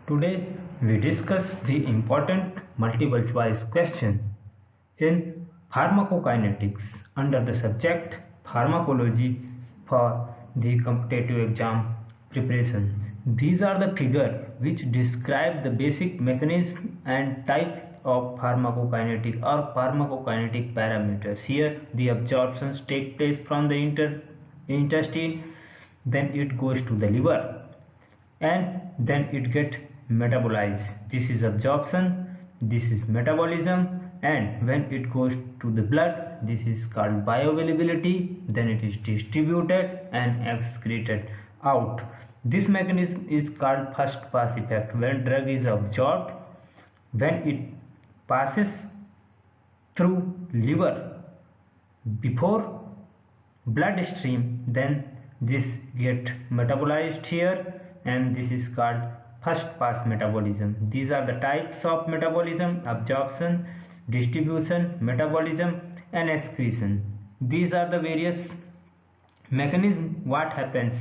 Today we discuss the important multiple choice question in pharmacokinetics under the subject pharmacology for the competitive exam preparation. These are the figures which describe the basic mechanism and type of pharmacokinetic or pharmacokinetic parameters. Here the absorptions take place from the intestine, then it goes to the liver, and then it get metabolized. This is absorption, this is metabolism, and when it goes to the blood, this is called bioavailability, then it is distributed and excreted out. This mechanism is called first pass effect. When drug is absorbed, when it passes through liver before bloodstream, then this get metabolized here, and this is called first pass metabolism. These are the types of metabolism: absorption, distribution, metabolism, and excretion. These are the various mechanism. What happens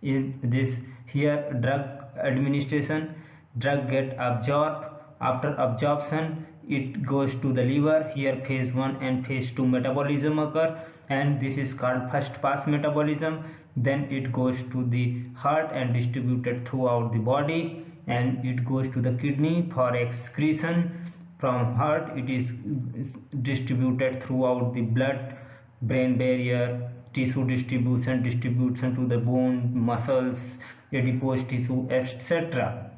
in this? Here drug administration, drug get absorbed. After absorption it goes to the liver. Here phase 1 and phase 2 metabolism occur, and this is called first pass metabolism. Then it goes to the heart and distributed throughout the body, and it goes to the kidney for excretion. From heart it is distributed throughout the blood brain barrier, tissue distribution to the bone, muscles, adipose tissue, etc.,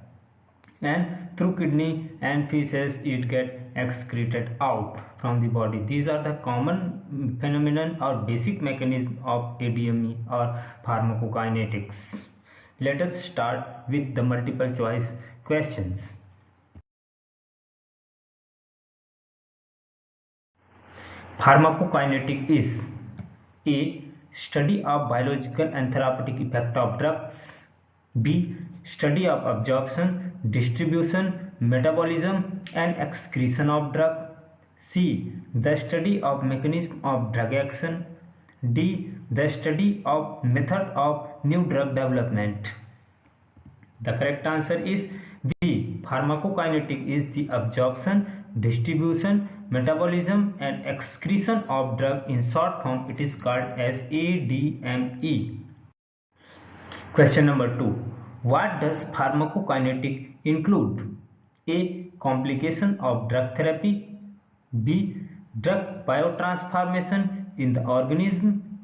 and through kidney and feces it get excreted out from the body. These are the common phenomenon or basic mechanism of ADME or pharmacokinetics. Let us start with the multiple choice questions. Pharmacokinetic is A. Study of biological and therapeutic effect of drugs. B. Study of absorption, distribution, metabolism, and excretion of drug. C. The study of mechanism of drug action. D. The study of method of new drug development. The correct answer is B. Pharmacokinetic is the absorption, distribution, metabolism, and excretion of drug. In short form it is called as ADME. Question number 2. What does pharmacokinetic include? A. Complication of drug therapy. B. Drug biotransformation in the organism.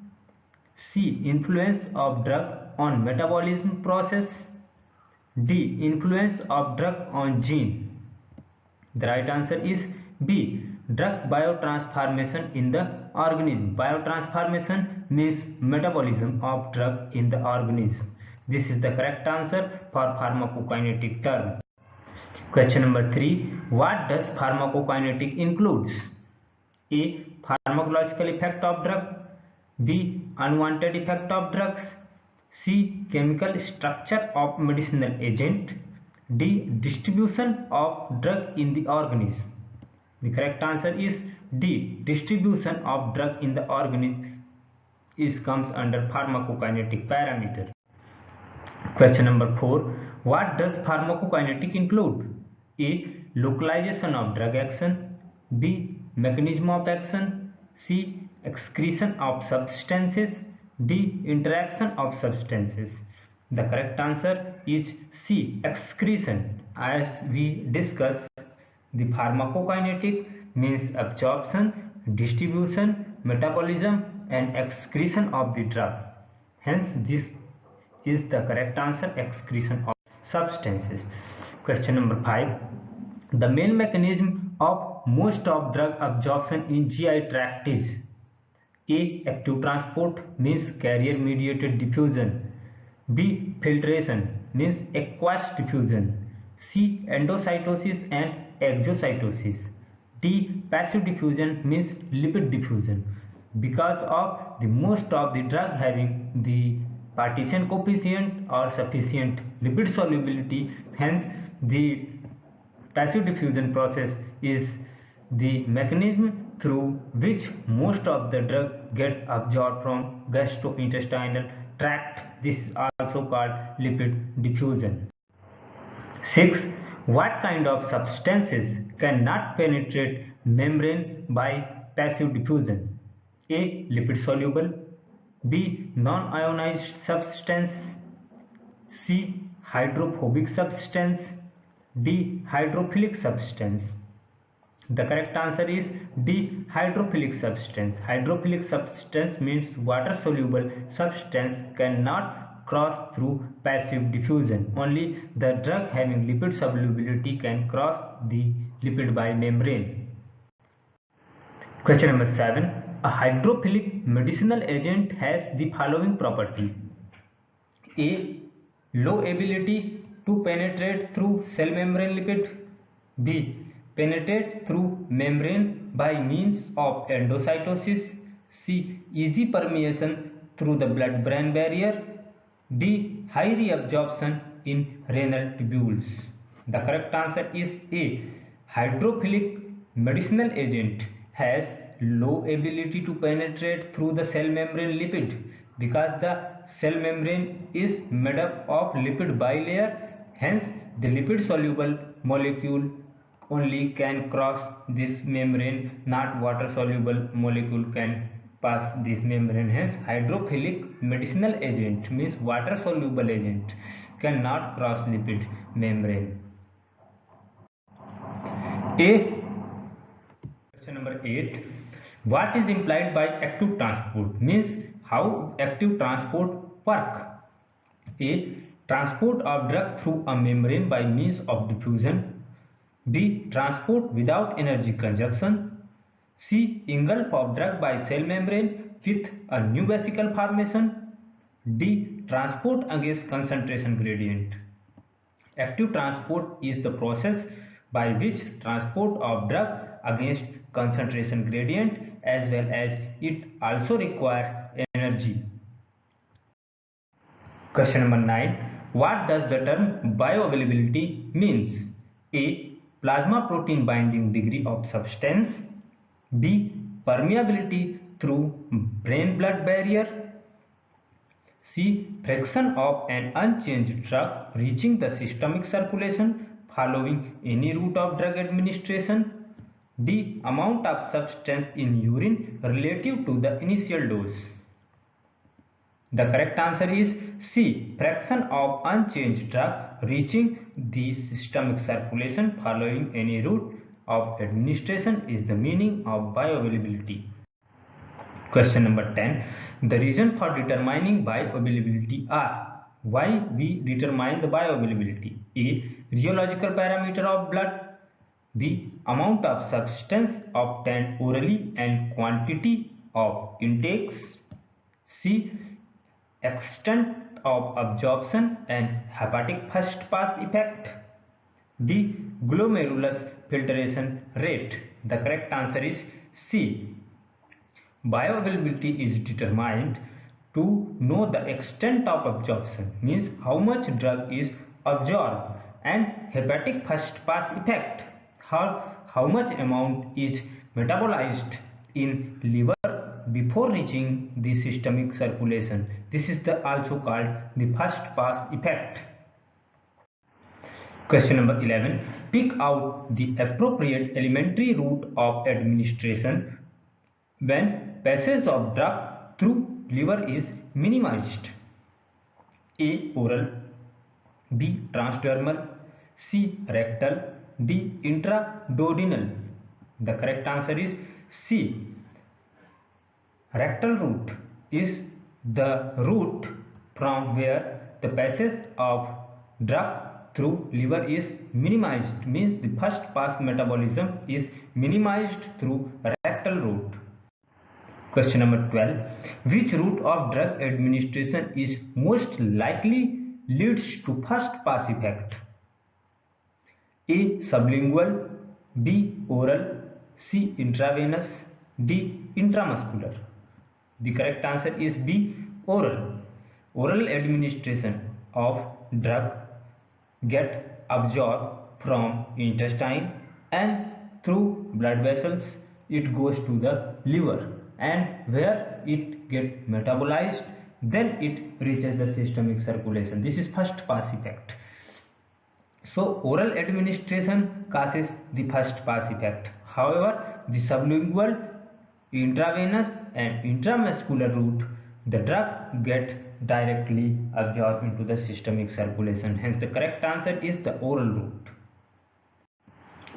C. Influence of drug on metabolism process. D. Influence of drug on gene. The right answer is B. Drug biotransformation in the organism. Biotransformation means metabolism of drug in the organism. This is the correct answer for pharmacokinetic term. Question number 3. What does pharmacokinetic includes? A. Pharmacological effect of drug. B. Unwanted effect of drugs. C. Chemical structure of medicinal agent. D. Distribution of drug in the organism. The correct answer is D. Distribution of drug in the organism comes under pharmacokinetic parameter. Question number 4. What does pharmacokinetic include? A. Localization of drug action. B. Mechanism of action. C. Excretion of substances. D. Interaction of substances. The correct answer is C. Excretion. As we discussed, the pharmacokinetic means absorption, distribution, metabolism, and excretion of the drug. Hence, this is the correct answer, excretion of substances. Question number 5. The main mechanism of most of drug absorption in GI tract is A. Active transport means carrier mediated diffusion. B. Filtration means aqueous diffusion. C. Endocytosis and exocytosis. D. Passive diffusion means lipid diffusion. Because of the most of the drug having the partition coefficient or sufficient lipid solubility, hence the passive diffusion process is the mechanism through which most of the drug get absorbed from gastrointestinal tract. This is also called lipid diffusion. 6. What kind of substances cannot penetrate membrane by passive diffusion? A. Lipid soluble. B. Non-ionized substance. C. Hydrophobic substance. D. Hydrophilic substance. The correct answer is D. Hydrophilic substance. Hydrophilic substance means water soluble substance cannot cross through passive diffusion. Only the drug having lipid solubility can cross the lipid by membrane. Question number 7. A hydrophilic medicinal agent has the following property. A. Low ability to penetrate through cell membrane lipid. B. Penetrate through membrane by means of endocytosis. C. Easy permeation through the blood-brain barrier. D. High reabsorption in renal tubules. The correct answer is A. Hydrophilic medicinal agent has low ability to penetrate through the cell membrane lipid because the cell membrane is made up of lipid bilayer. Hence, the lipid soluble molecule only can cross this membrane, not water soluble molecule can pass this membrane. Hence, hydrophilic medicinal agent means water soluble agent cannot cross lipid membrane. Question number 8. What is implied by active transport? Means how active transport work. A. Transport of drug through a membrane by means of diffusion. B. Transport without energy consumption. C. Engulf of drug by cell membrane with a new vesicle formation. D. Transport against concentration gradient. Active transport is the process by which transport of drug against concentration gradient as well as it also requires energy. Question number 9. What does the term bioavailability means? A. Plasma protein binding degree of substance. B. Permeability through brain blood barrier. C. Fraction of an unchanged drug reaching the systemic circulation following any route of drug administration. D. Amount of substance in urine relative to the initial dose. The correct answer is C. Fraction of unchanged drug reaching the systemic circulation following any route of administration is the meaning of bioavailability. Question number 10. The reason for determining bioavailability are: why we determine the bioavailability? A. Rheological parameter of blood. B. Amount of substance obtained orally and quantity of intakes. C. Extent of absorption and hepatic first pass effect. D. Glomerulus filtration rate. The correct answer is C. Bioavailability is determined to know the extent of absorption, means how much drug is absorbed, and hepatic first pass effect, how much amount is metabolized in liver before reaching the systemic circulation. This is also called the first pass effect. Question number 11. Pick out the appropriate alimentary route of administration when passage of drug through liver is minimized. A. Oral. B. Transdermal. C. Rectal. D. Intraduodenal. The correct answer is C. Rectal route is the route from where the passage of drug through liver is minimized, means the first pass metabolism is minimized through rectal route. Question number 12. Which route of drug administration is most likely leads to first pass effect? A. Sublingual. B. Oral. C. Intravenous. D. Intramuscular. The correct answer is B. Oral. Oral administration of drug get absorbed from intestine and through blood vessels it goes to the liver, and where it get metabolized, then it reaches the systemic circulation. This is first pass effect. So oral administration causes the first pass effect. However, the sublingual, intravenous and intramuscular route, the drug gets directly absorbed into the systemic circulation. Hence the correct answer is the oral route.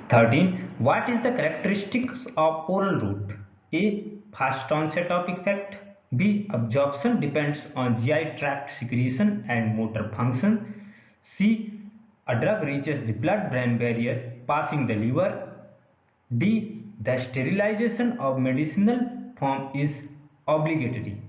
13. What is the characteristics of oral route? A. Fast onset of effect. B. Absorption depends on GI tract secretion and motor function. C. A drug reaches the blood-brain barrier passing the liver. D. The sterilization of medicinal form is obligatory.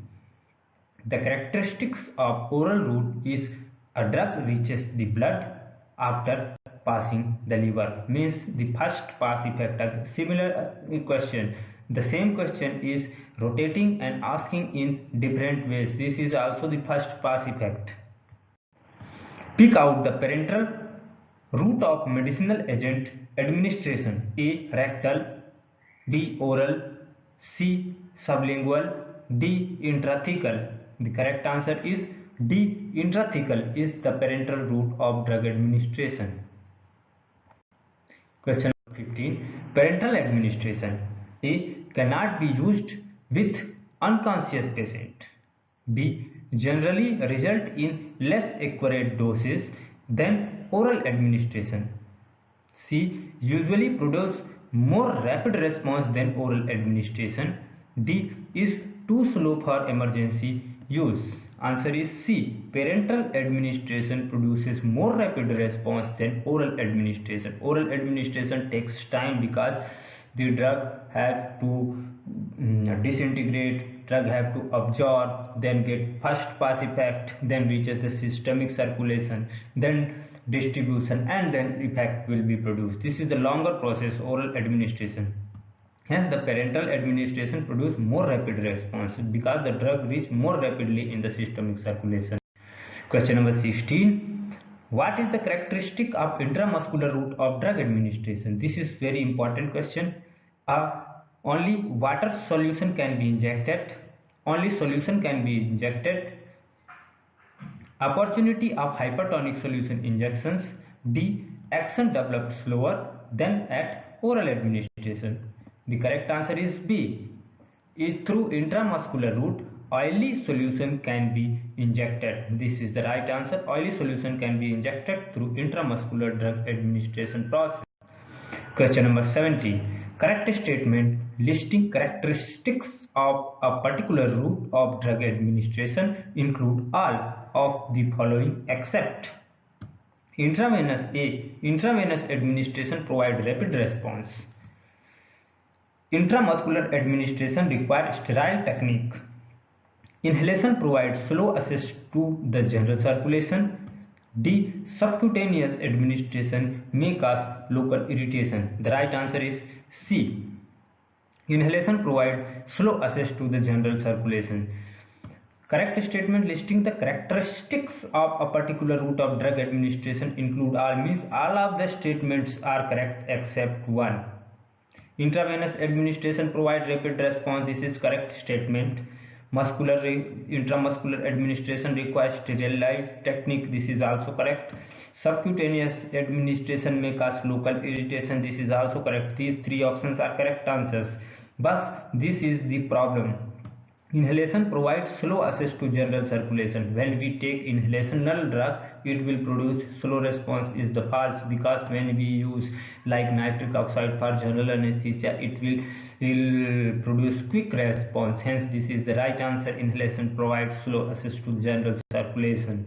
The characteristics of oral route is a drug reaches the blood after passing the liver, means the first pass effect. A similar question, the same question is rotating and asking in different ways. This is also the first pass effect. Pick out the parenteral route of medicinal agent administration. A. Rectal. B. Oral. C. Sublingual. D. Intrathecal. The correct answer is D. Intrathecal is the parenteral route of drug administration. Question 15. Parenteral administration. A. Cannot be used with unconscious patient. B. Generally result in less accurate doses than oral administration. C. Usually produce more rapid response than oral administration. D. Is too slow for emergency use. Answer is C. Parenteral administration produces more rapid response than oral administration. Oral administration takes time because the drug has to disintegrate, drug have to absorb, then get first pass effect, then reaches the systemic circulation, then distribution, and then effect will be produced. This is the longer process, oral administration. Hence the parenteral administration produce more rapid response because the drug reach more rapidly in the systemic circulation. Question number 16. What is the characteristic of intramuscular route of drug administration? This is very important question. Only water solution can be injected. Only solution can be injected. Opportunity of hypertonic solution injections. D. Action develops slower than at oral administration. The correct answer is B. Through intramuscular route, oily solution can be injected. This is the right answer. Oily solution can be injected through intramuscular drug administration process. Question number 17. Correct statement listing characteristics of a particular route of drug administration include all of the following except intravenous. A. Intravenous administration provides rapid response. Intramuscular administration requires sterile technique. Inhalation provides slow access to the general circulation. D. Subcutaneous administration may cause local irritation. The right answer is C. Inhalation provides slow access to the general circulation. Correct statement listing the characteristics of a particular route of drug administration include all, means all of the statements are correct except one. Intravenous administration provides rapid response. This is correct statement. Intramuscular administration requires sterile technique. This is also correct. Subcutaneous administration may cause local irritation. This is also correct. These three options are correct answers. But this is the problem. Inhalation provides slow access to general circulation. When we take inhalational drug, it will produce slow response is the false, because when we use like nitric oxide for general anesthesia, it will produce quick response. Hence this is the right answer. Inhalation provides slow access to general circulation.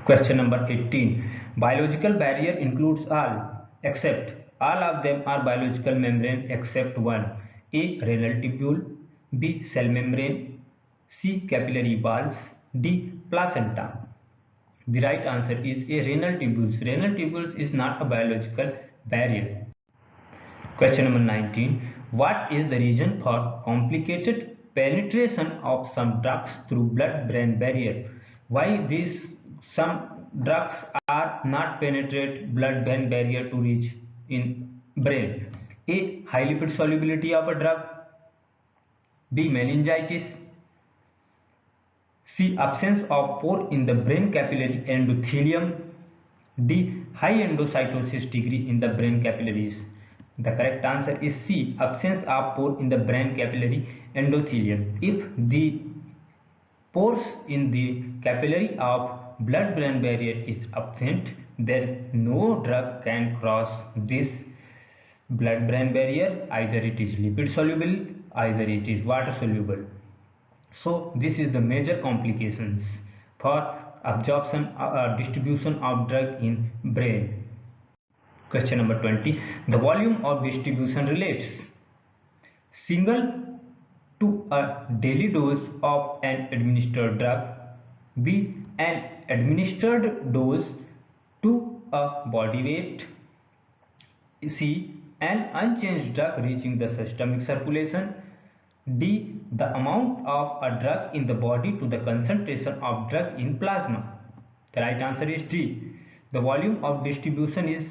Question number 18. Biological barrier includes all except all of them are biological membrane except one. A. Renal tubule. B. Cell membrane. C. Capillary walls. D. Placenta. The right answer is A. Renal tubules. Renal tubules is not a biological barrier. Question number 19. What is the reason for complicated penetration of some drugs through blood-brain barrier? Why some drugs are not penetrate blood-brain barrier to reach in brain? A. High lipid solubility of a drug. B. Meningitis. C. Absence of pore in the brain capillary endothelium. D. high endocytosis degree in the brain capillaries. The correct answer is C. Absence of pore in the brain capillary endothelium. If the pores in the capillary of blood-brain barrier is absent, then no drug can cross this blood-brain barrier. Either it is lipid soluble, either it is water soluble. So this is the major complications for absorption or distribution of drug in brain. Question number 20. The volume of distribution relates single to a daily dose of an administered drug, B. An administered dose to a body weight, C. An unchanged drug reaching the systemic circulation, D. The amount of a drug in the body to the concentration of drug in plasma. The right answer is D. The volume of distribution is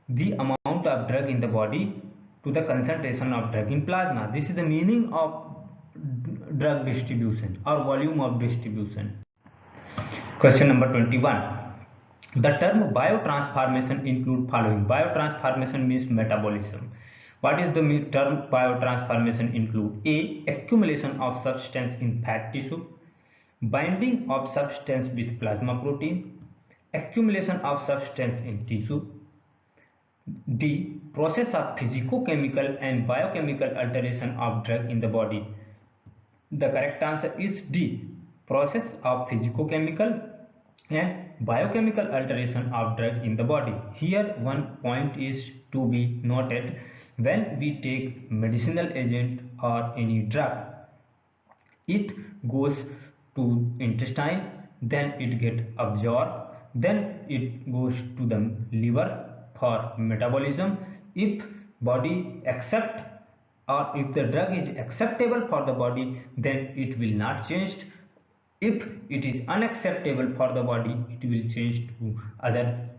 the amount of drug in the body to the concentration of drug in plasma. This is the meaning of drug distribution or volume of distribution. Question number 21. The term biotransformation include following. Biotransformation means metabolism. What is the term biotransformation include? A. Accumulation of substance in fat tissue, binding of substance with plasma protein, accumulation of substance in tissue. D. Process of physicochemical and biochemical alteration of drug in the body. The correct answer is D. Process of physicochemical and biochemical alteration of drug in the body. Here one point is to be noted. When we take medicinal agent or any drug, it goes to intestine, then it gets absorbed, then it goes to the liver for metabolism. If body accept or if the drug is acceptable for the body, then it will not change. If it is unacceptable for the body, it will change to other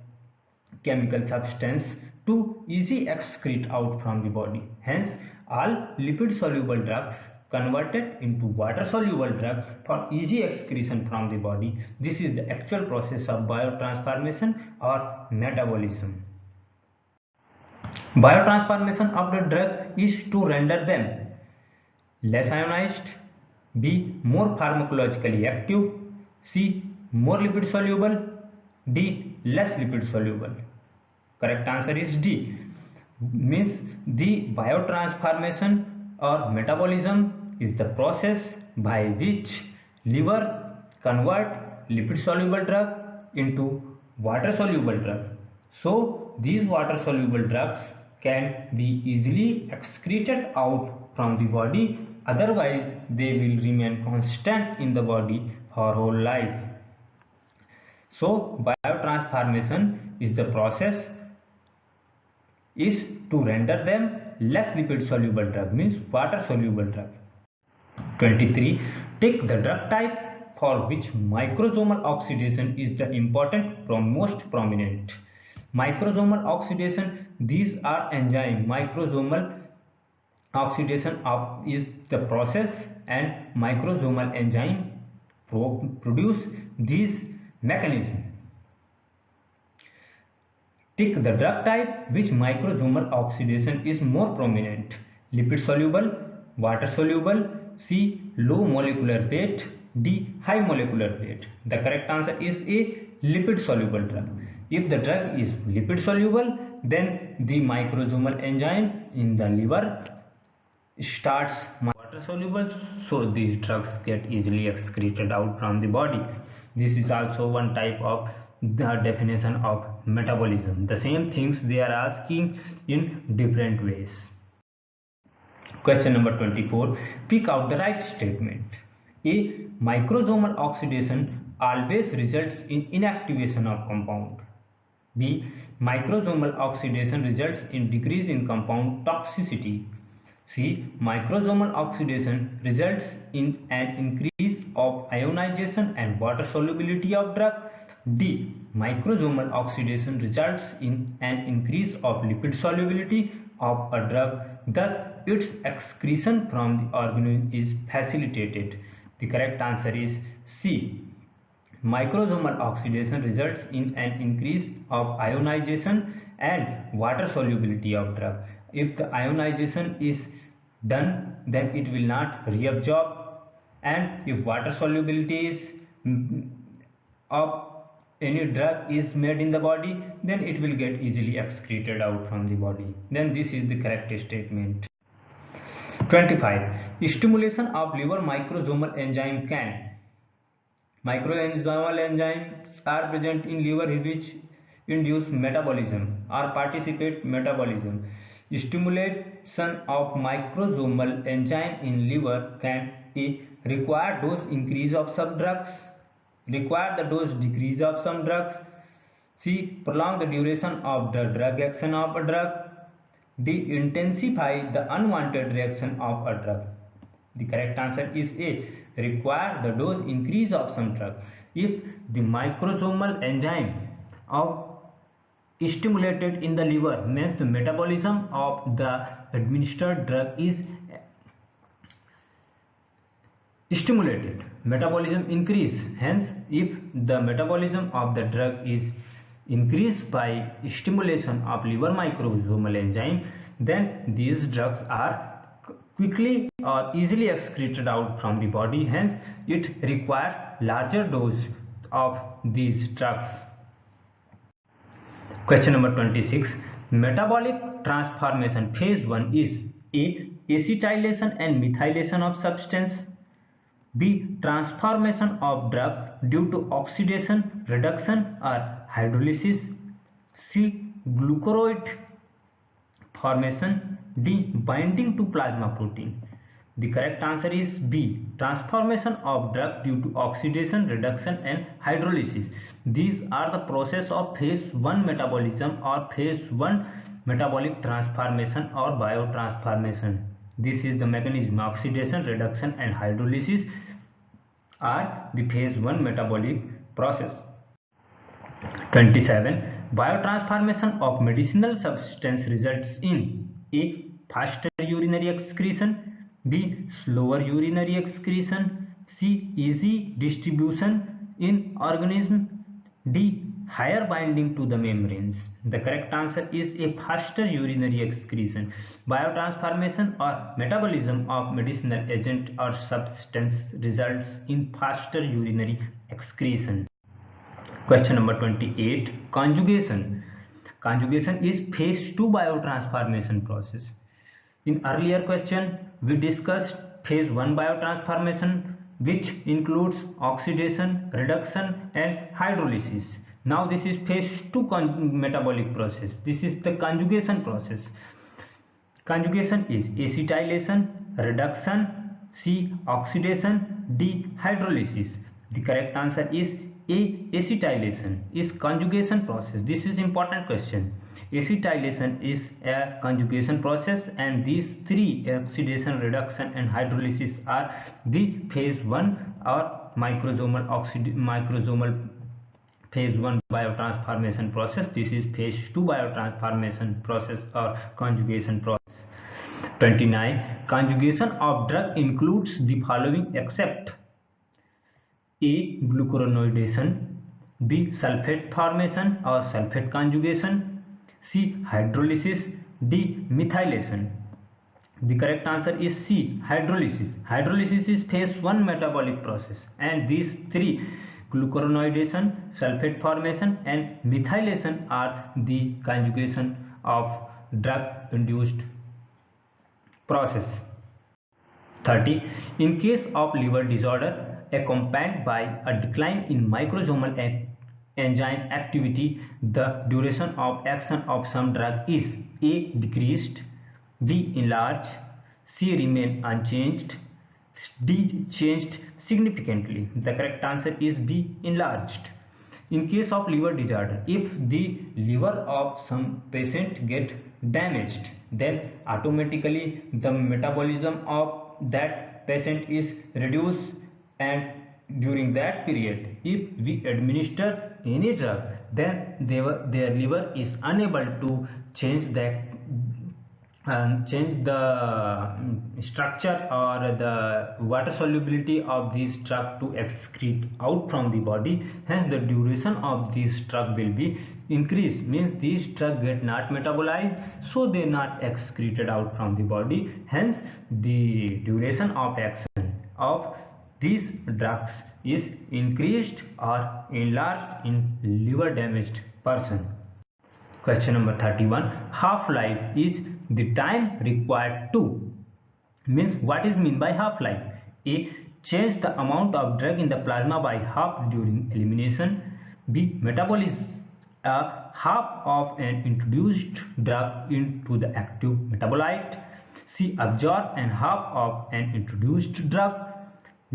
chemical substance to easy excrete out from the body. Hence, all lipid soluble drugs converted into water soluble drug for easy excretion from the body. This is the actual process of biotransformation or metabolism. Biotransformation of the drug is to render them less ionized, B. More pharmacologically active, C. More lipid soluble, D. Less lipid soluble. Correct answer is D. Means the biotransformation or metabolism is the process by which liver convert lipid soluble drug into water soluble drug. So these water soluble drugs can be easily excreted out from the body, otherwise they will remain constant in the body for whole life. So biotransformation is the process is to render them less lipid soluble drug, means water soluble drug. 23. Take the drug type for which microsomal oxidation is the important most prominent. Microsomal oxidation, these are enzyme. Microsomal oxidation is the process and microsomal enzyme produce these mechanisms. Tick the drug type which microsomal oxidation is more prominent. Lipid soluble, water soluble, C. Low molecular weight, D. High molecular weight. The correct answer is A. Lipid soluble drug. If the drug is lipid soluble, then the microsomal enzyme in the liver starts water soluble, so these drugs get easily excreted out from the body. This is also one type of the definition of metabolism. The same things they are asking in different ways. Question number 24. Pick out the right statement. A. Microsomal oxidation always results in inactivation of compound. B. Microsomal oxidation results in decrease in compound toxicity. C. Microsomal oxidation results in an increase of ionization and water solubility of drug. D. Microsomal oxidation results in an increase of lipid solubility of a drug, thus its excretion from the organism is facilitated. The correct answer is C. Microsomal oxidation results in an increase of ionization and water solubility of drug. If the ionization is done, then it will not reabsorb, and if water solubility is of any drug is made in the body, then it will get easily excreted out from the body. Then this is the correct statement. 25. Stimulation of liver microsomal enzyme can. Microsomal enzymes are present in liver which induce metabolism or participate metabolism. Stimulation of microsomal enzyme in liver can require dose increase of some drugs, require the dose decrease of some drugs. C. Prolong the duration of the drug action of a drug. D. Intensify the unwanted reaction of a drug. The correct answer is A. Require the dose increase of some drug. If the microsomal enzyme of stimulated in the liver, means the metabolism of the administered drug is stimulated, metabolism increase. Hence, if the metabolism of the drug is increased by stimulation of liver microsomal enzyme, then these drugs are quickly or easily excreted out from the body. Hence, it requires larger dose of these drugs. Question number 26. Metabolic transformation phase 1 is A. Acetylation and methylation of substance. B. Transformation of drug due to oxidation, reduction or hydrolysis. C. Glucuronide formation. D. Binding to plasma protein. The correct answer is B. Transformation of drug due to oxidation, reduction and hydrolysis. These are the process of phase 1 metabolism or phase 1 metabolic transformation or biotransformation. This is the mechanism. Oxidation, reduction and hydrolysis are the phase 1 metabolic process. 27. Biotransformation of medicinal substance results in A. Faster urinary excretion. B. Slower urinary excretion. C. Easy distribution in organism. D. Higher binding to the membranes. The correct answer is A. Faster urinary excretion. Biotransformation or metabolism of medicinal agent or substance results in faster urinary excretion. Question number 28. Conjugation. Conjugation is phase 2 biotransformation process. In earlier question, we discussed phase 1 biotransformation, which includes oxidation, reduction and hydrolysis. Now this is phase 2 metabolic process. This is the conjugation process. Conjugation is acetylation, reduction, C. Oxidation, D. Hydrolysis. The correct answer is A. Acetylation is conjugation process. This is important question. Acetylation is a conjugation process, and these three, oxidation, reduction and hydrolysis, are the phase 1 or microsomal phase 1 biotransformation process. This is phase 2 biotransformation process or conjugation process. 29. Conjugation of drug includes the following except A. Glucuronidation, B. Sulfate formation or sulfate conjugation, C. Hydrolysis, D. Methylation. The correct answer is C. Hydrolysis. Hydrolysis is phase 1 metabolic process, and these three, glucuronidation, sulfate formation and methylation, are the conjugation of drug induced process. 30. In case of liver disorder accompanied by a decline in microsomal enzyme activity, the duration of action of some drug is A. Decreased, B. Enlarged, C. Remain unchanged, D. Changed significantly. The correct answer is B. Enlarged. In case of liver disorder, if the liver of some patient get damaged, then automatically the metabolism of that patient is reduced, and during that period, if we administer any drug, then their liver is unable to change that change the structure or the water solubility of this drug to excrete out from the body. Hence the duration of this drug will be increased, means these drug get not metabolized, so they not excreted out from the body. Hence the duration of action of these drugs is increased or enlarged in liver damaged person. Question number 31. Half-life is the time required to, means what is mean by half-life? A. Change the amount of drug in the plasma by half during elimination. B. Metabolize half of an introduced drug into the active metabolite. C. Absorb and half of an introduced drug.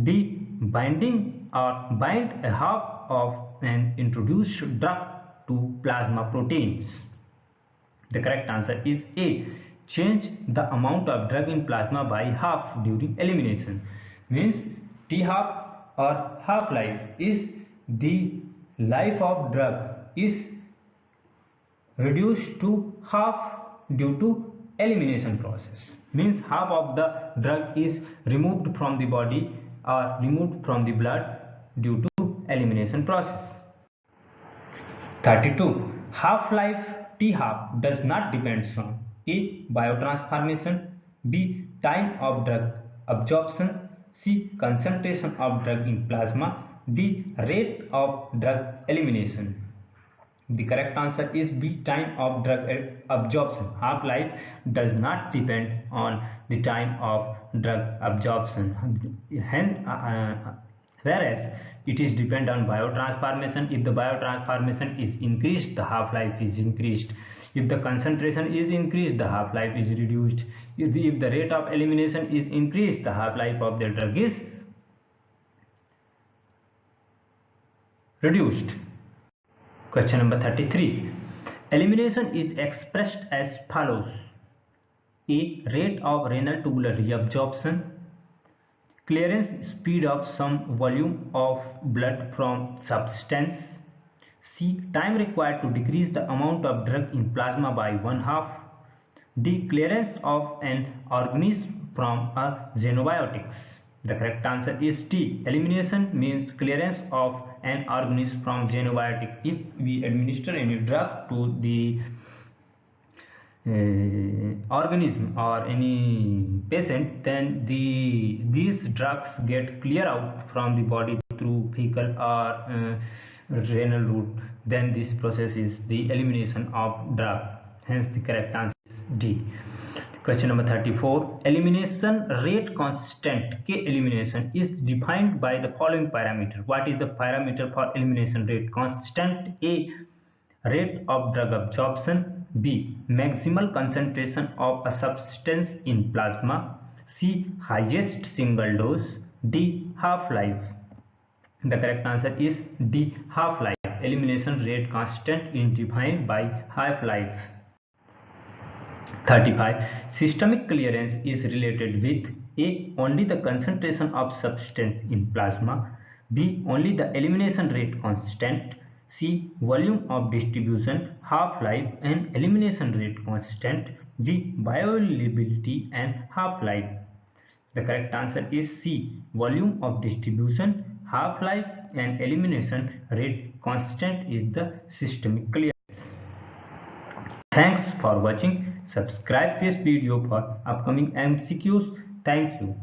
D. Binding or bind a half of an introduced drug to plasma proteins. The correct answer is A. Change the amount of drug in plasma by half during elimination. Means T half or half-life is the life of drug is reduced to half due to elimination process. Means half of the drug is removed from the body or removed from the blood due to elimination process. 32. Half-life T half does not depend on A. Biotransformation, B. Time of drug absorption, C. Concentration of drug in plasma, D. Rate of drug elimination. The correct answer is B. Time of drug absorption. Half-life does not depend on the time of drug absorption. Hence, whereas it is depend on biotransformation. If the biotransformation is increased, the half-life is increased. If the concentration is increased, the half-life is reduced. If the rate of elimination is increased, the half-life of the drug is reduced. Question number 33. Elimination is expressed as follows. A. Rate of renal tubular reabsorption. Clearance speed of some volume of blood from substance. C. Time required to decrease the amount of drug in plasma by 1/2. D. Clearance of an organism from a xenobiotics. The correct answer is D. Elimination means clearance of an organism from xenobiotic. If we administer any drug to the organism or any patient, then these drugs get clear out from the body through fecal or renal route. Then this process is the elimination of drug. Hence the correct answer is D. Question number 34. Elimination rate constant K elimination is defined by the following parameter. What is the parameter for elimination rate constant? A. Rate of drug absorption. B. Maximal concentration of a substance in plasma. C. Highest single dose. D. Half-life. The correct answer is D. Half-life. Elimination rate constant is defined by half-life. 35. Systemic clearance is related with A. Only the concentration of substance in plasma. B. Only the elimination rate constant. C. Volume of distribution, half-life and elimination rate constant. D. Bioavailability and half-life. The correct answer is C. Volume of distribution, half-life and elimination rate constant is the systemic clearance. Thanks for watching. Subscribe this video for upcoming MCQs. Thank you.